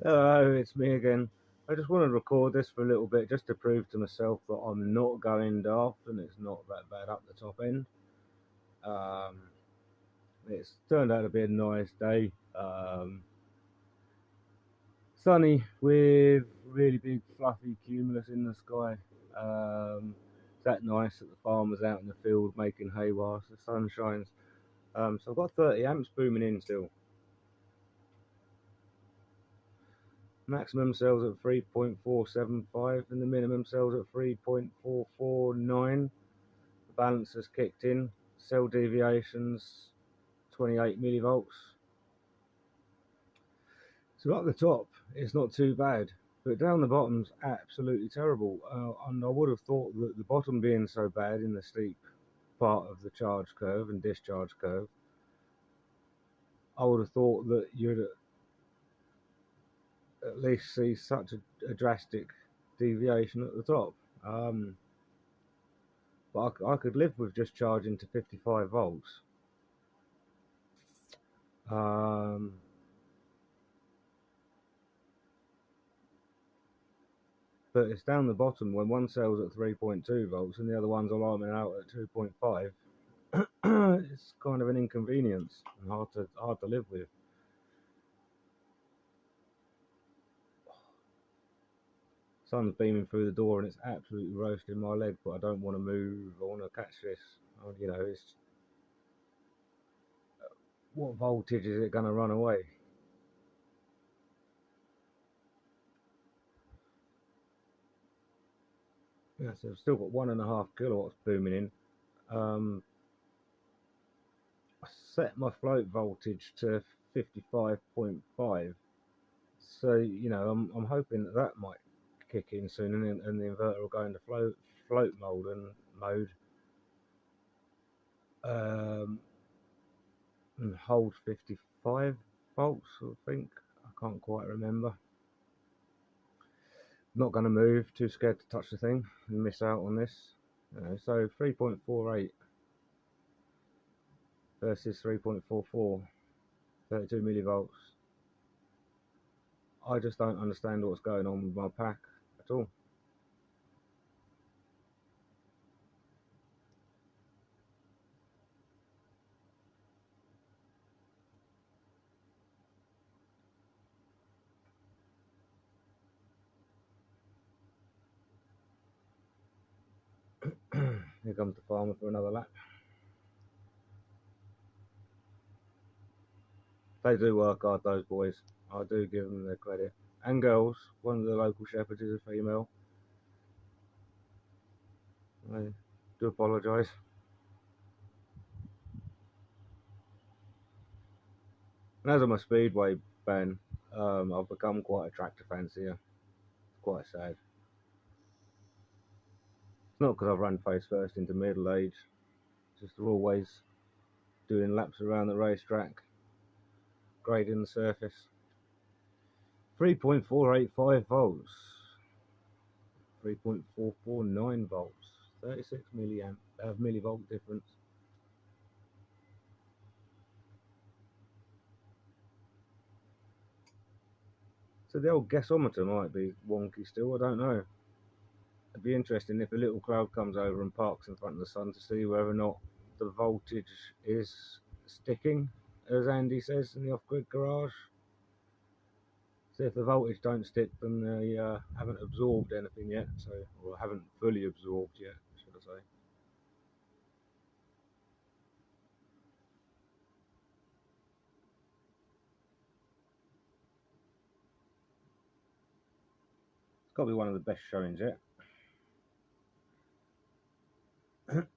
Hello, it's me again. I just want to record this for a little bit just to prove to myself that I'm not going daft and it's not that bad up the top end. Um, it's turned out to be a nice day. Sunny with really big fluffy cumulus in the sky. It's that nice that the farmer's out in the field making hay whilst the sun shines. So I've got 30 amps booming in still. Maximum cells at 3.475 and the minimum cells at 3.449. The balance has kicked in. Cell deviations 28 millivolts. So up the top it's not too bad, but down the bottom's absolutely terrible. And I would have thought that the bottom being so bad in the steep part of the charge curve and discharge curve, I would have thought that you'd at least see such a drastic deviation at the top. But I could live with just charging to 55 volts. Um, but it's down the bottom when one cell's at 3.2 volts and the other one's alarming out at 2.5. It's kind of an inconvenience and hard to live with. Sun's beaming through the door and it's absolutely roasting my leg, but I don't want to move. I want to catch this. You know, it's what voltage is it going to run away? Yeah, so I've still got 1.5 kilowatts booming in. I set my float voltage to 55.5, so you know I'm hoping that might kick in soon, and the inverter will go into float mode um, and hold 55 volts. I think I can't quite remember. Not going to move. Too scared to touch the thing and miss out on this. So 3.48 versus 3.44, 32 millivolts. I just don't understand what's going on with my pack at all. Here comes the farmer for another lap. They do work hard, those boys. I do give them their credit. And girls. One of the local shepherds is a female. I do apologise. And as I'm a speedway fan, I've become quite a tractor fancier. It's quite sad. It's not because I've run face first into middle age. It's just they're always doing laps around the racetrack, grading the surface. 3.485 volts. 3.449 volts. 36 millivolt difference. So the old gasometer might be wonky still, I don't know. It'd be interesting if a little cloud comes over and parks in front of the sun to see whether or not the voltage is sticking, as Andy says in the off-grid garage. So if the voltage don't stick, then they haven't absorbed anything yet, or haven't fully absorbed yet, should I say. It's got to be one of the best showings yet.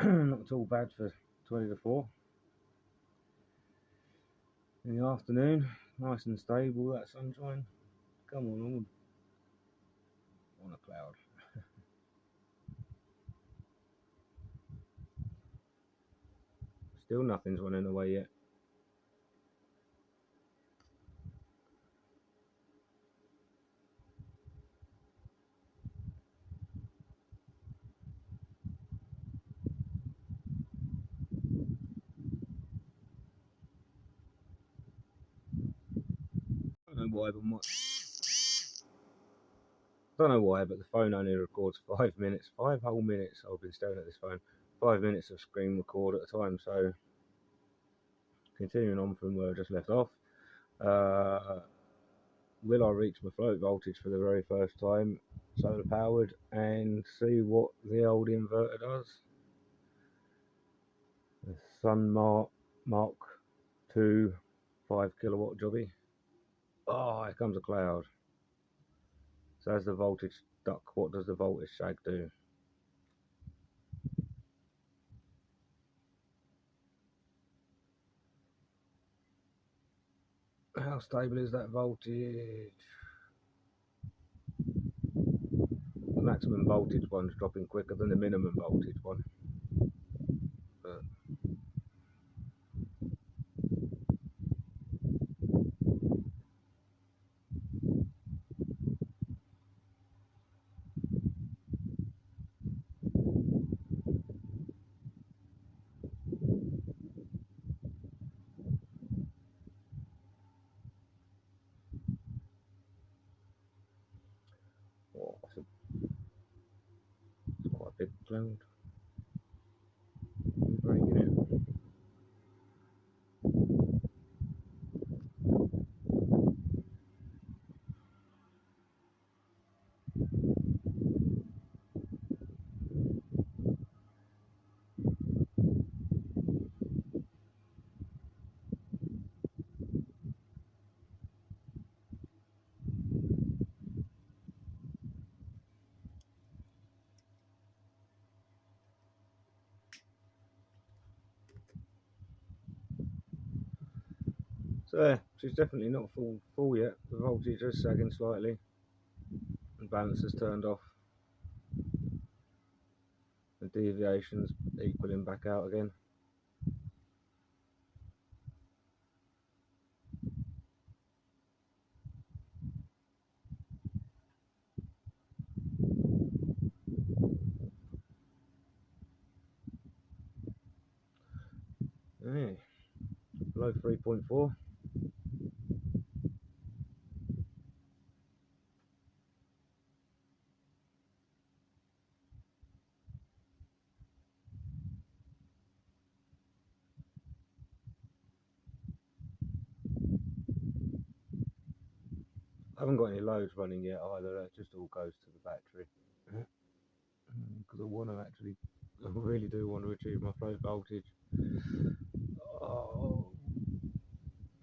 Not at all bad for 20 to 4. In the afternoon, nice and stable, that sunshine. Come on a cloud. Still nothing's running away yet. I don't know why, but Don't know why, but the phone only records 5 minutes, 5 whole minutes. I've been staring at this phone. 5 minutes of screen record at a time. So continuing on from where I just left off. Will I reach my float voltage for the very first time, solar powered, and see what the old inverter does? The Sun Mark 2 5 kilowatt jobby. Oh, here comes a cloud. So as the voltage stuck, what does the voltage shag do? How stable is that voltage? The maximum voltage one's dropping quicker than the minimum voltage one. But oh, it's quite a big cloud. We're breaking it. So yeah, she's definitely not full yet. The voltage is sagging slightly. The balancer's turned off. The deviation's equaling back out again. Hey, below 3.4. I haven't got any loads running yet either. That just all goes to the battery. Because I want to actually, I really do want to achieve my float voltage. Oh,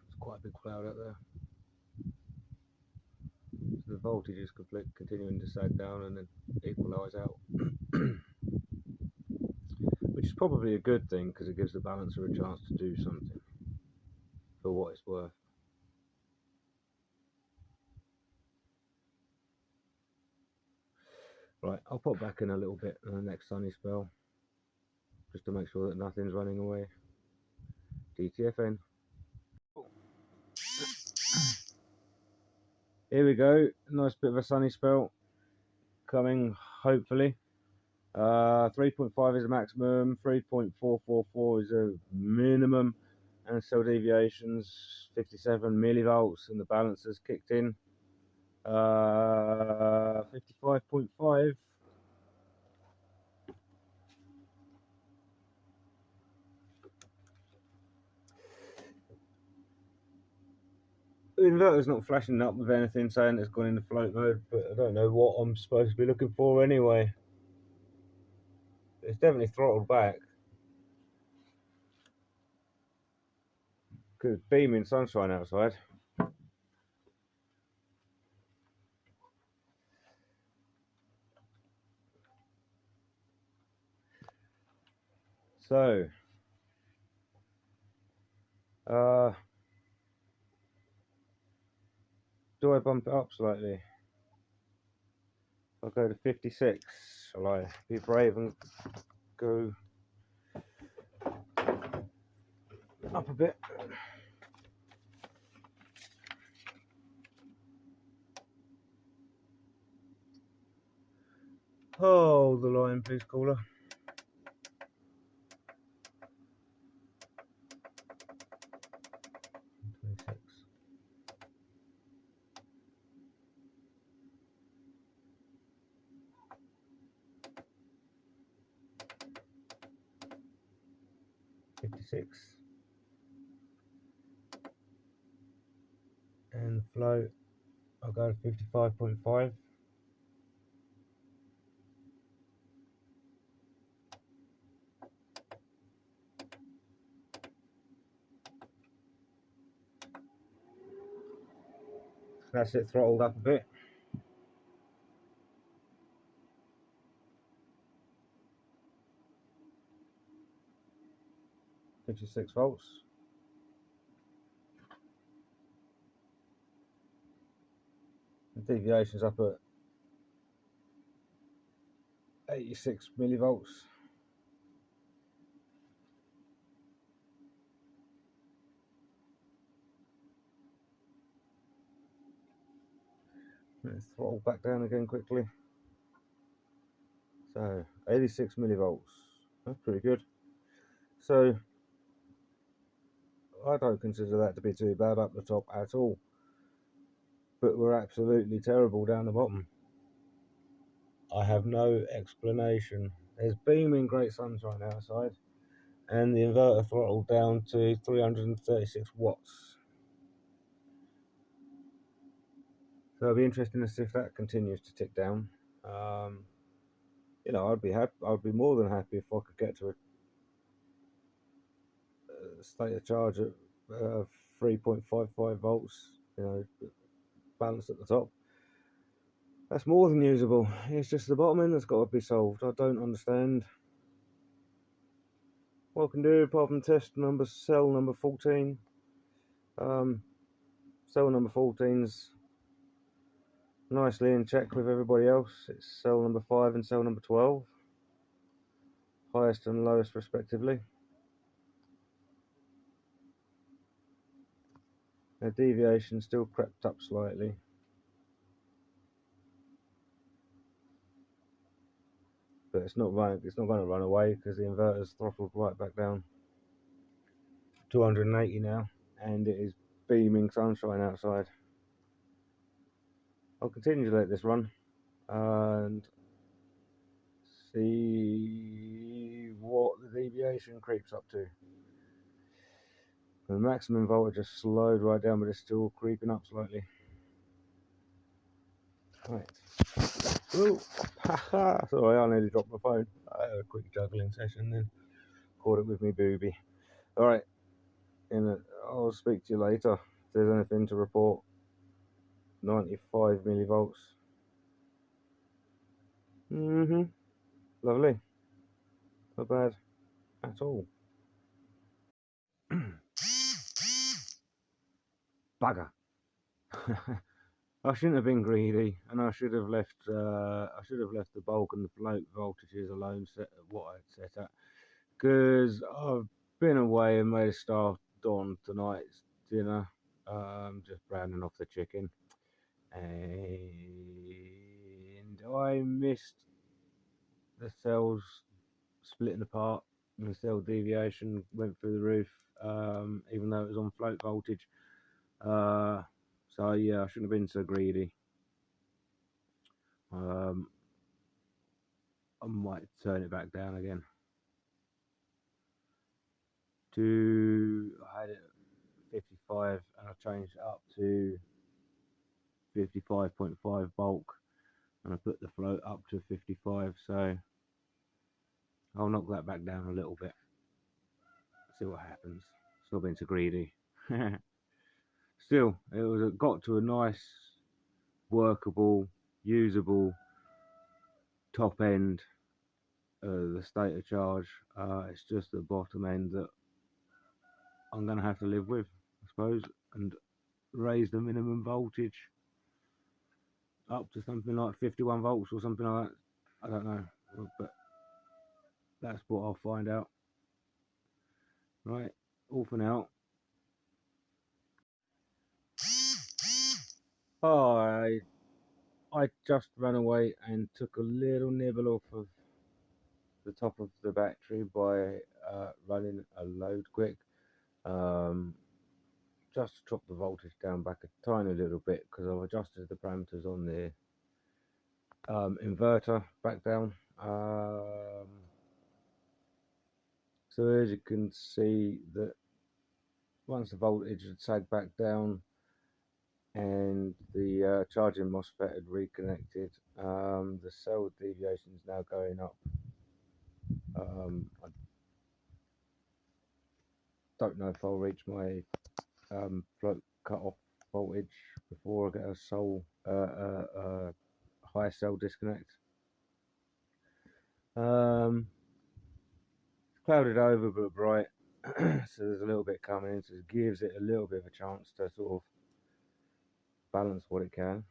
it's quite a big cloud out there. So the voltage is continuing to sag down and then equalise out. Which is probably a good thing because it gives the balancer a chance to do something for what it's worth. Right, I'll pop back in a little bit in the next sunny spell just to make sure that nothing's running away. DTFN. Here we go, nice bit of a sunny spell coming, hopefully. 3.5 is a maximum, 3.444 is a minimum, and cell deviations 57 millivolts, and the balancer's kicked in. 55.5. The inverter's not flashing up with anything saying it's gone into float mode, but I don't know what I'm supposed to be looking for anyway. It's definitely throttled back. Because it's beaming sunshine outside. So, do I bump it up slightly? I'll go to 56. Shall I be brave and go up a bit? Hold the line, please, caller. 26. 56, and float I'll go to 55.5. That's it, throttled up a bit. 56 volts. The deviation's up at 86 millivolts. Let's throttle back down again quickly. So 86 millivolts. That's pretty good. So I don't consider that to be too bad up the top at all. But we're absolutely terrible down the bottom. I have no explanation. There's beaming great sunshine outside, and the inverter throttled down to 336 watts. So it'll be interesting to see if that continues to tick down. You know, I'd be happy. I'd be more than happy if I could get to a state of charge at 3.55 volts. You know, balanced at the top. That's more than usable. It's just the bottom end that's got to be solved. I don't understand what I can do apart from test cell number 14. Cell number 14's nicely in check with everybody else. It's cell number 5 and cell number 12, highest and lowest respectively. The deviation still crept up slightly, but it's not going to run away because the inverter's throttled right back down. 280 now, and it is beaming sunshine outside. I'll continue to let this run and see what the deviation creeps up to. The maximum voltage has slowed right down, but it's still creeping up slightly. Right. Ooh, haha, sorry, I nearly dropped my phone. I had a quick juggling session then. Caught it with me booby. Alright, I'll speak to you later if there's anything to report. 95 millivolts. Lovely. Not bad at all. Bugger. I shouldn't have been greedy, and I should have left. The bulk and the float voltages alone, set at what I'd set at, because I've been away and made a start on tonight's dinner. Just browning off the chicken, and I missed the cells splitting apart, and the cell deviation went through the roof, even though it was on float voltage. So yeah, I shouldn't have been so greedy. I might turn it back down again to, I had it at 55 and I changed it up to 55.5 bulk, and I put the float up to 55, so I'll knock that back down a little bit, see what happens. Still being so greedy. Still, it got to a nice, workable, usable top end of the state of charge. It's just the bottom end that I'm going to have to live with, I suppose, and raise the minimum voltage up to something like 51 volts or something like that. I don't know, but that's what I'll find out. Right, all for now. Oh, I just ran away and took a little nibble off of the top of the battery by running a load quick, just to drop the voltage down back a tiny little bit, because I've adjusted the parameters on the inverter back down. So as you can see, that once the voltage had sagged back down and the charging MOSFET had reconnected, the cell deviation is now going up. I don't know if I'll reach my float cut-off voltage before I get a high cell disconnect. It's clouded over but bright, so there's a little bit coming in, so it gives it a little bit of a chance to sort of balance what it can.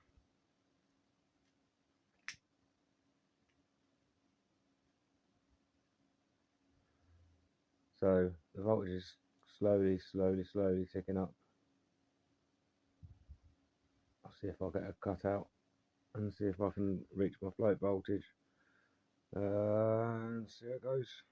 So the voltage is slowly ticking up. I'll see if I'll get a cutout and see if I can reach my float voltage and see how it goes.